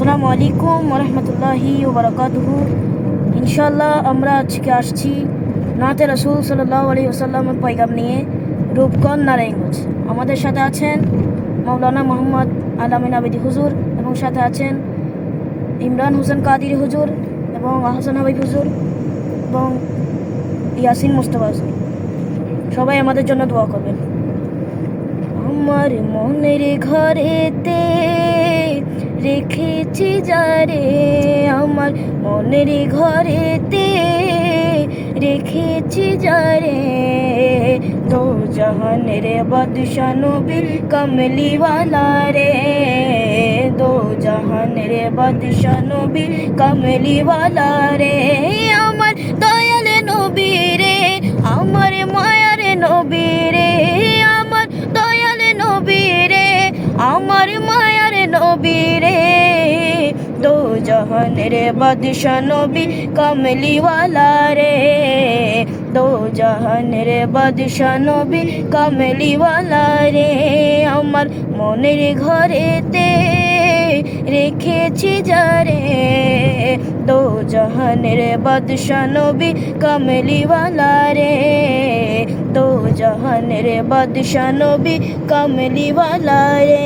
আসসালামু আলাইকুম ওরহমতুল্লাহি ওবরাকাতুহু। ইনশাল্লাহ আমরা আজকে আসছি নাতে রাসূল সাল্লাল্লাহু আলাইহি ওয়াসাল্লামের পয়গাম নিয়ে রূপগঞ্জ নারায়ণগঞ্জ। আমাদের সাথে আছেন মাওলানা মোহাম্মদ আলামিন আবেদি হুজুর এবং সাথে আছেন ইমরান হোসেন কাদিরি হুজুর এবং আহসান হাবিব হুজুর এবং ইয়াসিন মুস্তাফা হুজুর। সবাই আমাদের জন্য দোয়া করবেন। আমার মনের ঘরেতে রেখেছি যারে, আমার মনের ঘরেতে রেখেছি যারে, দো জাহানের বাদশা নবী কমলিওয়ালা রে, দো জাহানের বাদশা নবী কমলিওয়ালা রে। আমার দয়াল নবী রে, আমার মায়ার নবী রে, আমার দয়াল নবী রে, আমার মায়ার নবী রে, দো জাহানের বাদশা নবী কমলিওয়ালা রে, দো জাহানের বাদশা নবী কমলিওয়ালা রে। আমার মনের ঘরেতে রেখেছি যারে, দো জাহানের বাদশা নবী কমলিওয়ালা রে, দো জাহানের বাদশা নবী কমলিওয়ালা রে।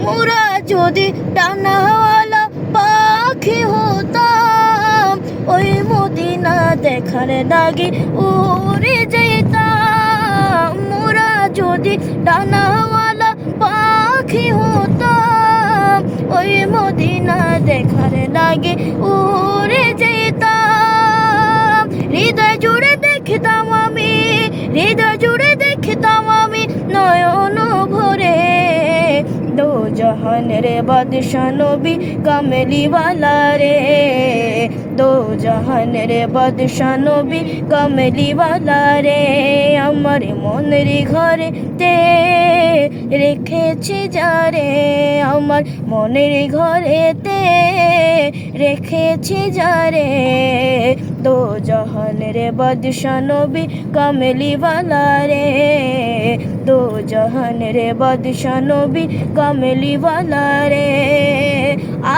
মোরা যদি ডানাওয়ালা পাখি হতাম, ওই মদিনা দেখার দাগে উড়ে যেতাম। মোরা যদি ডানাওয়ালা পাখি হতাম, ওই মদিনা দেখার দাগে উড়ে যেতাম। হৃদয় জুড়ে দেখতাম আমি, হৃদয় জুড়ে দেখতাম আমি নয়ন ভরে, দো জাহানের বাদশা নবী কমলিওয়ালা রে, দো জাহানের বাদশা নবী কমলিওয়ালা রে। আমার মনের ঘরেতে রেখেছি যারে, আমার মনের ঘরেতে রেখেছি যারে, দো জাহানের বাদশা নবী কমলিওয়ালা রে, দো জাহানের বাদশা নবী কমলিওয়ালা রে।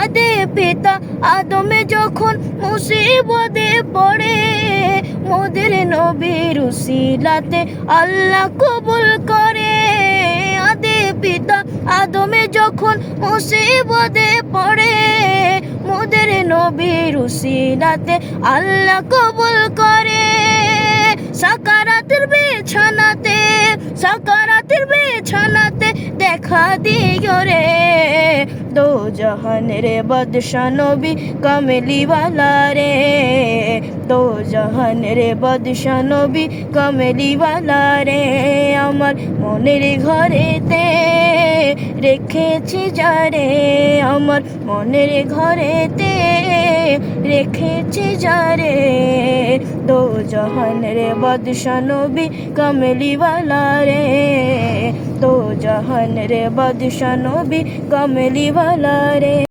আদে পিতা আদমে যখন মুসিবতে পড়ে, মোদের নবীর উসিলাতে আল্লাহ কবুল করে। আদে পিতা আদমে যখন মুসিবতে পড়ে, মোদের নবীর উসিলাতে আল্লাহ কবুল করে। সাকারাতের বিছানাতে, সাকারাতের বিছানাতে দেখা দিও রে, দো জাহানের বাদশা নবী কমলিওয়ালা রে, দো জাহানের বাদশা নবী কমলিওয়ালা রে। আমার মনের ঘরেতে রেখেছি যারে, আমার মনের ঘরেতে রেখেছি যারে, দো জাহানের বাদশা নবী কমলিওয়ালা রে, দো জাহানের বাদশা নবী কমলিওয়ালা রে।